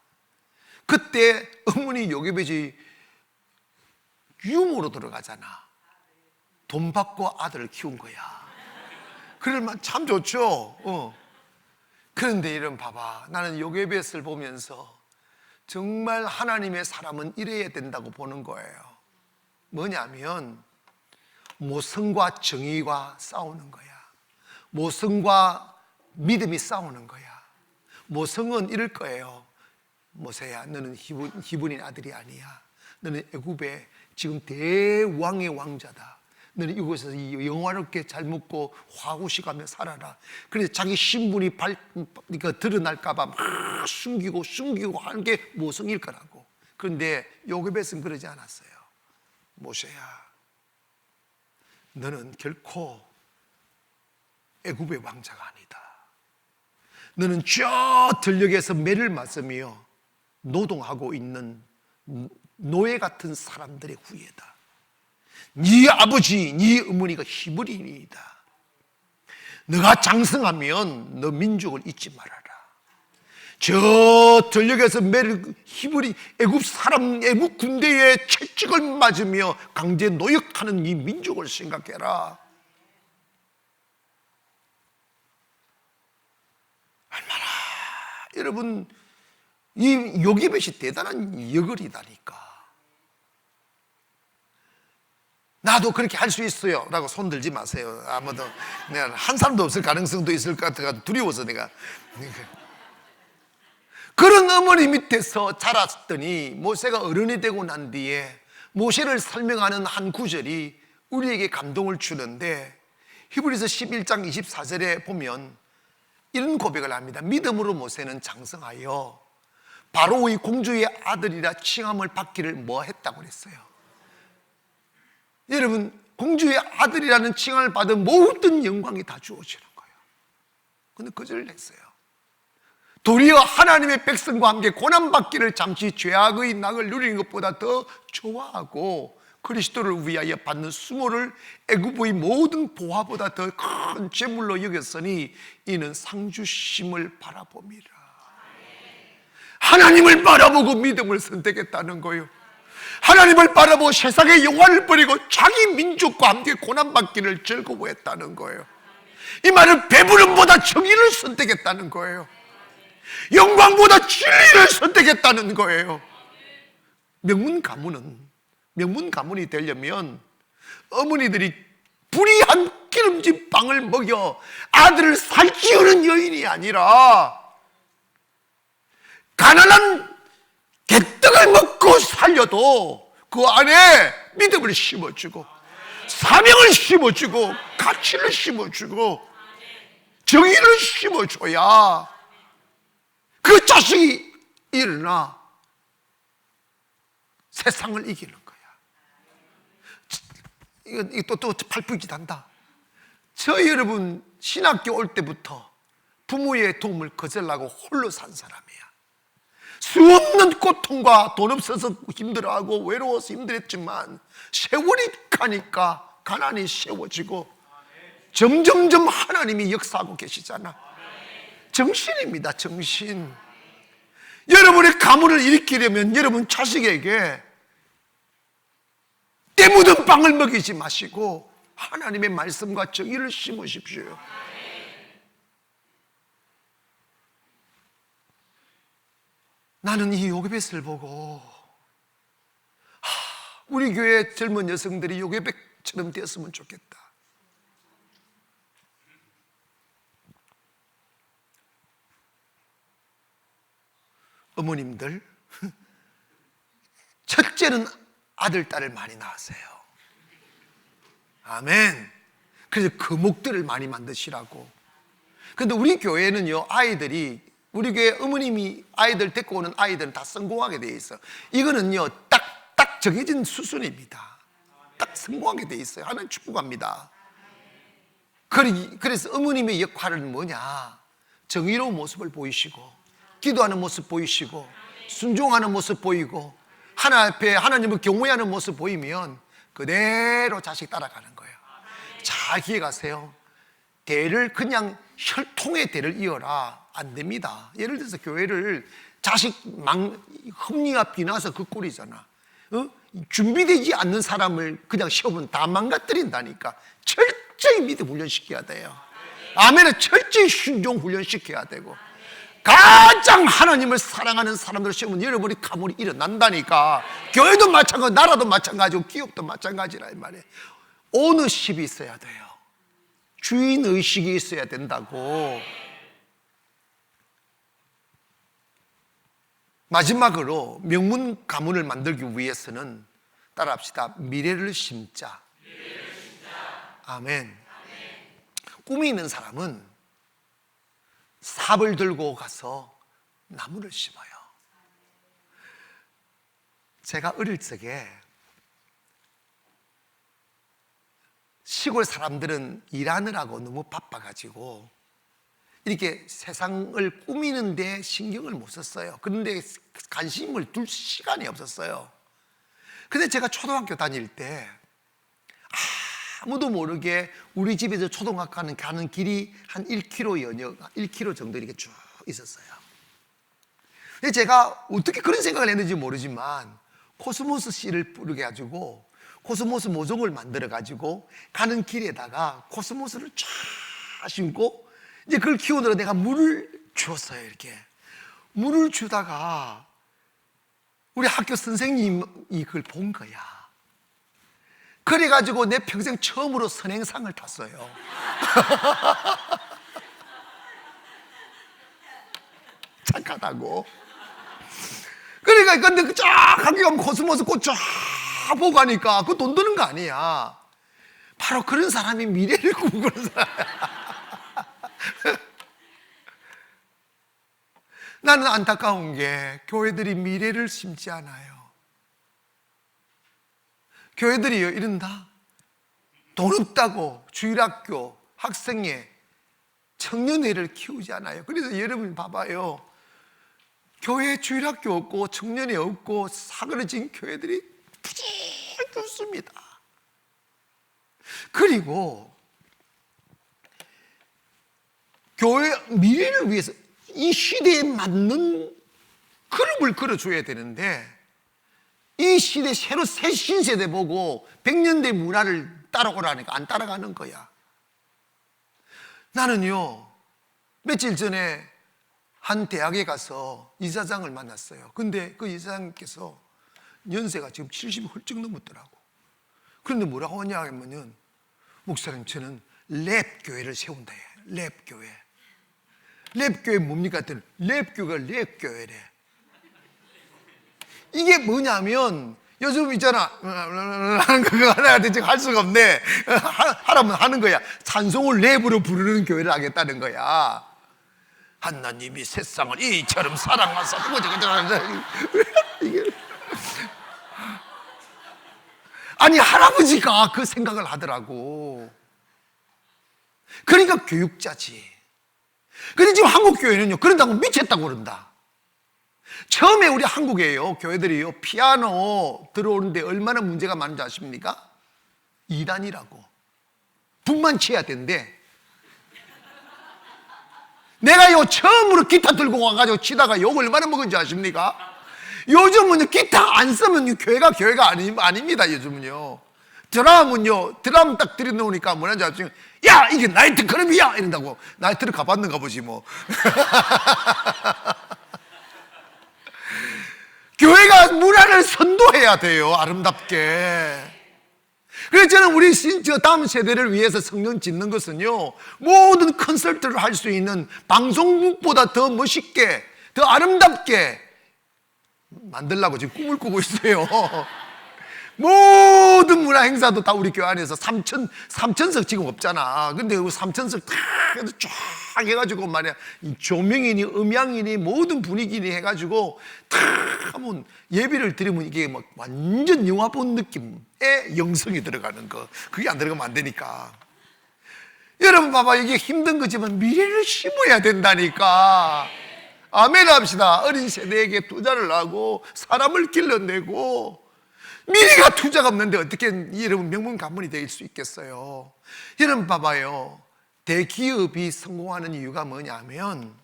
그때 어머니 요게벳이 유모로 들어가잖아. 돈 받고 아들을 키운 거야. 그러면 참 좋죠. 그런데 이런 봐봐, 나는 요게벳을 보면서 정말 하나님의 사람은 이래야 된다고 보는 거예요. 뭐냐면 모성과 정의가 싸우는 거야. 모성과 믿음이 싸우는 거야. 모성은 이럴 거예요. 모세야, 너는 히브린 아들이 아니야. 너는 애굽의 지금 대왕의 왕자다. 너는 이곳에서 영화롭게 잘 먹고 화구식하며 살아라. 그래서 자기 신분이 드러날까봐 막 숨기고 하는 게 모성일 거라고. 그런데 요괴벳은 그러지 않았어요. 모세야, 너는 결코 애굽의 왕자가 아니다. 너는 저 들녘에서 매를 맞으며 노동하고 있는 노예 같은 사람들의 후예다. 네 아버지, 네 어머니가 히브리인이다. 너가 장성하면 너 민족을 잊지 말아라. 저 들녘에서 매를 애굽 군대의 채찍을 맞으며 강제 노역하는 이 민족을 생각해라. 얼마나 여러분 이 요기벳이 대단한 여걸이다니까. 나도 그렇게 할 수 있어요 라고 손 들지 마세요. 아무도 내가 한 사람도 없을 가능성도 있을 것 같아서 두려워서 내가. 그런 어머니 밑에서 자랐더니 모세가 어른이 되고 난 뒤에 모세를 설명하는 한 구절이 우리에게 감동을 주는데, 히브리서 11장 24절에 보면 이런 고백을 합니다. 믿음으로 모세는 장성하여 바로의 공주의 아들이라 칭함을 받기를 뭐 했다고 그랬어요? 여러분, 공주의 아들이라는 칭함을 받은 모든 영광이 다 주어지는 거예요. 그런데 거절을 했어요. 도리어 하나님의 백성과 함께 고난받기를 잠시 죄악의 낙을 누리는 것보다 더 좋아하고 그리스도를 위하여 받는 수모를 애굽의 모든 보화보다 더 큰 재물로 여겼으니 이는 상주심을 바라봄이라. 하나님을 바라보고 믿음을 선택했다는 거예요. 하나님을 바라보고 세상의 영화를 버리고 자기 민족과 함께 고난받기를 즐거워했다는 거예요. 이 말은 배부름보다 정의를 선택했다는 거예요. 영광보다 진리를 선택했다는 거예요. 명문 가문이 되려면 어머니들이 불이한 기름진 빵을 먹여 아들을 살찌우는 여인이 아니라 가난한 개떡을 먹고 살려도 그 안에 믿음을 심어주고 사명을 심어주고 가치를 심어주고 정의를 심어줘야 그 자식이 일어나 세상을 이기는 거야. 이거 또 팔풀짓 한다. 저 여러분 신학교 올 때부터 부모의 도움을 거절하고 홀로 산 사람이야. 수 없는 고통과 돈 없어서 힘들어하고 외로워서 힘들었지만 세월이 가니까 가난이 세워지고 점점점 하나님이 역사하고 계시잖아. 정신입니다, 정신. 여러분의 가문을 일으키려면 여러분 자식에게 때 묻은 빵을 먹이지 마시고 하나님의 말씀과 정의를 심으십시오. 나는 이 요괴벳을 보고 우리 교회 젊은 여성들이 요괴벳처럼 되었으면 좋겠다. 어머님들, 첫째는 아들, 딸을 많이 낳으세요. 아멘. 그래서 거목들을 많이 만드시라고. 그런데 우리 교회는요, 우리 교회 어머님이 아이들 데리고 오는 아이들은 다 성공하게 되어 있어. 이거는요, 딱 정해진 수순입니다. 딱 성공하게 되어 있어요. 하나님 축복합니다. 그래서 어머님의 역할은 뭐냐? 정의로운 모습을 보이시고, 기도하는 모습 보이시고, 순종하는 모습 보이고, 하나님 앞에 하나님을 경외하는 모습 보이면 그대로 자식 따라가는 거예요. 잘 기억하세요. 대를 그냥 혈통의 대를 이어라, 안 됩니다. 예를 들어서 교회를 자식 섭리가 비나서 그 꼴이잖아. 준비되지 않는 사람을 그냥 시험은 다 망가뜨린다니까. 철저히 믿음 훈련시켜야 돼요. 아멘은 철저히 순종 훈련시켜야 되고, 가장 하나님을 사랑하는 사람들 시험은 여러분이 가문이 일어난다니까. 교회도 마찬가지고 나라도 마찬가지고 기업도 마찬가지라 이 말이에요. 오너십이 있어야 돼요. 주인의식이 있어야 된다고. 마지막으로 명문 가문을 만들기 위해서는 따라합시다. 미래를 심자. 아멘. 꿈이 있는 사람은 삽을 들고 가서 나무를 심어요. 제가 어릴 적에 시골 사람들은 일하느라고 너무 바빠가지고 이렇게 세상을 꾸미는 데 신경을 못 썼어요. 그런데 관심을 둘 시간이 없었어요. 근데 제가 초등학교 다닐 때 아무도 모르게 우리 집에서 초등학교 가는 길이 한 1km 정도 이렇게 쭉 있었어요. 근데 제가 어떻게 그런 생각을 했는지 모르지만 코스모스 씨를 뿌리게 가지고 코스모스 모종을 만들어 가지고 가는 길에다가 코스모스를 쫙 심고 이제 그걸 키우느라 내가 물을 주었어요. 이렇게 물을 주다가 우리 학교 선생님이 그걸 본 거야. 그래가지고 내 평생 처음으로 선행상을 탔어요. 착하다고. 그러니까 근데 쫙 학교 가면 코스모스 꽃 쫙 보고 가니까 그거 돈 드는 거 아니야. 바로 그런 사람이 미래를 꿈꾸는 사람이야. 나는 안타까운 게 교회들이 미래를 심지 않아요. 교회들이요 이런다. 돈 없다고 주일학교, 학생회, 청년회를 키우지 않아요. 그래서 여러분 봐봐요. 교회 주일학교 없고 청년회 없고 사그러진 교회들이 부지런습니다. 그리고 교회 미래를 위해서 이 시대에 맞는 그룹을 걸어줘야 되는데 이 시대 새로 새 신세대 보고 100년대 문화를 따라오라니까 안 따라가는 거야. 나는요 며칠 전에 한 대학에 가서 이사장을 만났어요. 근데 그 이사장께서 연세가 지금 70이 훌쩍 넘었더라고. 그런데 뭐라고 하냐 하면은 목사님 저는 랩교회를 세운다 해. 랩교회. 랩교회 뭡니까? 했더니 랩교회가 랩교회래. 이게 뭐냐면 요즘 있잖아 하는 그거 하나 지금 할 수가 없네. 하라면 하는 거야. 찬송을 랩으로 부르는 교회를 하겠다는 거야. 하나님이 세상을 이처럼 사랑하사 이게 아니 할아버지가 그 생각을 하더라고. 그러니까 교육자지. 근데 지금 한국 교회는요 그런다고 미쳤다고 그런다. 처음에 우리 한국에요 교회들이요 피아노 들어오는데 얼마나 문제가 많은지 아십니까? 2단이라고 북만 쳐야 된대. 내가요 처음으로 기타 들고 와가지고 치다가 욕 얼마나 먹은지 아십니까? 요즘은 기타 안 쓰면 교회가 아닙니다. 요즘은요 드럼은요 드럼 딱 들여놓으니까 뭐라는지 아십니까? 야 이게 나이트클럽이야 이런다고. 나이트를 가봤는가 보지 뭐. 교회가 문화를 선도해야 돼요. 아름답게. 그래서 저는 우리 다음 세대를 위해서 성령 짓는 것은요 모든 콘서트를 할 수 있는 방송국보다 더 멋있게 더 아름답게 만들려고 지금 꿈을 꾸고 있어요. 모든 문화 행사도 다 우리 교회 안에서 3천석 지금 없잖아. 근데 그 3천석 쫙 해가지고 말이야 조명이니 음향이니 모든 분위기니 해가지고 탁 하면 예배를 드리면 이게 막 완전 영화 본 느낌의 영성이 들어가는 거. 그게 안 들어가면 안 되니까. 여러분 봐봐 이게 힘든 거지만 미래를 심어야 된다니까. 아멘 합시다. 어린 세대에게 투자를 하고 사람을 길러내고 미래가 투자가 없는데 어떻게 여러분 명문 가문이 될 수 있겠어요? 여러분 봐봐요. 대기업이 성공하는 이유가 뭐냐면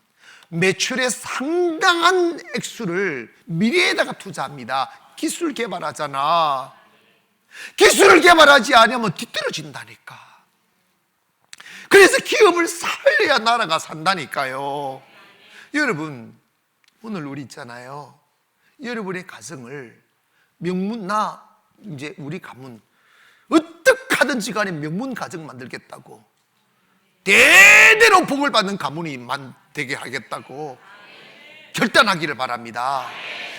매출의 상당한 액수를 미래에다가 투자합니다. 기술 개발하잖아. 기술을 개발하지 않으면 뒤떨어진다니까. 그래서 기업을 살려야 나라가 산다니까요. 여러분 오늘 우리 있잖아요. 여러분의 가정을 이제 우리 가문 어떻게 하든지 간에 명문 가정 만들겠다고 대대로 복을 받는 가문이 되게 하겠다고 결단하기를 바랍니다.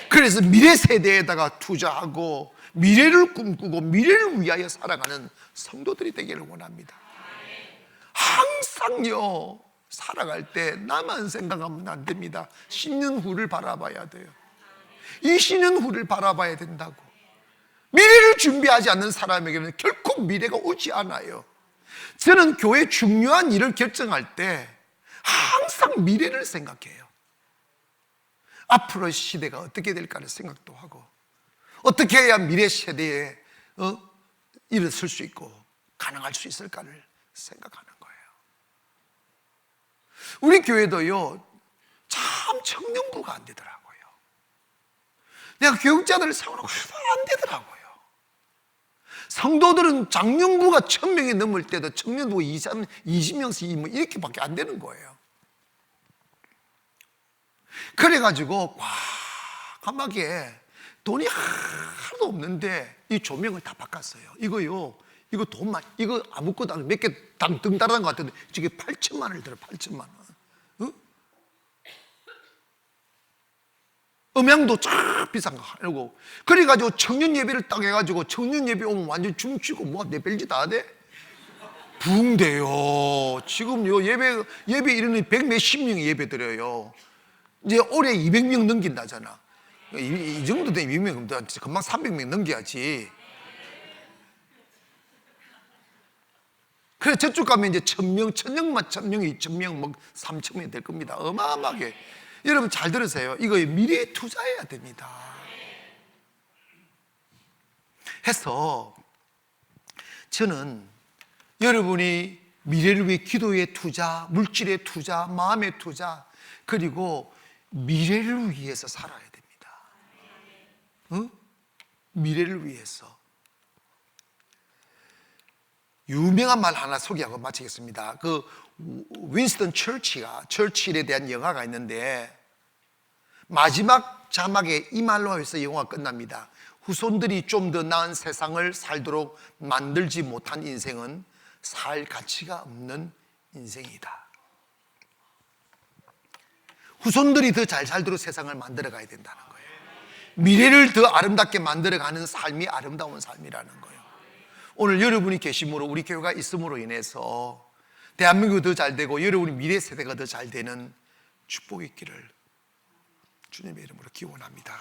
그래서 미래 세대에다가 투자하고 미래를 꿈꾸고 미래를 위하여 살아가는 성도들이 되기를 원합니다. 항상요, 살아갈 때 나만 생각하면 안 됩니다. 10년 후를 바라봐야 돼요. 20년 후를 바라봐야 된다고. 미래를 준비하지 않는 사람에게는 결코 미래가 오지 않아요. 저는 교회 중요한 일을 결정할 때 항상 미래를 생각해요. 앞으로의 시대가 어떻게 될까를 생각도 하고, 어떻게 해야 미래 세대에 일어설 수 있고 가능할 수 있을까를 생각하는 거예요. 우리 교회도요, 참 청년부가 안 되더라고요. 내가 교육자들을 세우라고 해도 안 되더라고요. 성도들은 장년부가 1000명이 넘을 때도 청년부가 20명씩 뭐 이렇게밖에 안 되는 거예요. 그래가지고 과감하게 돈이 하나도 없는데 이 조명을 다 바꿨어요. 이거 돈만, 이거 아무것도 안, 몇 개 등 따라한 것 같은데 저게 8천만 원을 들어. 8천만 원. 응? 음향도 참 비싼 거 하고. 그래가지고 청년 예배를 딱 해가지고 청년 예배 오면 완전 춤추고 뭐 내 별짓 다 돼? 부흥돼요. 지금요 예배 이러는 100몇십 명이 예배 드려요. 이제 올해 200명 넘긴다잖아. 이 정도 되면 200명, 금방 300명 넘겨야지. 그래 저쪽 가면 이제 1000명, 1000명만 1000명이 2000명, 뭐 3000명이 될 겁니다. 어마어마하게. 여러분 잘 들으세요. 이거 미래에 투자해야 됩니다. 해서 저는 여러분이 미래를 위해 기도의 투자, 물질의 투자, 마음의 투자, 그리고 미래를 위해서 살아야 됩니다. 응? 미래를 위해서. 유명한 말 하나 소개하고 마치겠습니다. 그 윈스턴 처칠에 대한 영화가 있는데 마지막 자막에 이 말로 해서 영화가 끝납니다. 후손들이 좀 더 나은 세상을 살도록 만들지 못한 인생은 살 가치가 없는 인생이다. 후손들이 더 잘 살도록 세상을 만들어 가야 된다는 거예요. 미래를 더 아름답게 만들어 가는 삶이 아름다운 삶이라는 거예요. 오늘 여러분이 계심으로, 우리 교회가 있음으로 인해서 대한민국이 더 잘 되고 여러분이 미래 세대가 더 잘 되는 축복이 있기를 주님의 이름으로 기원합니다.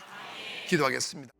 기도하겠습니다.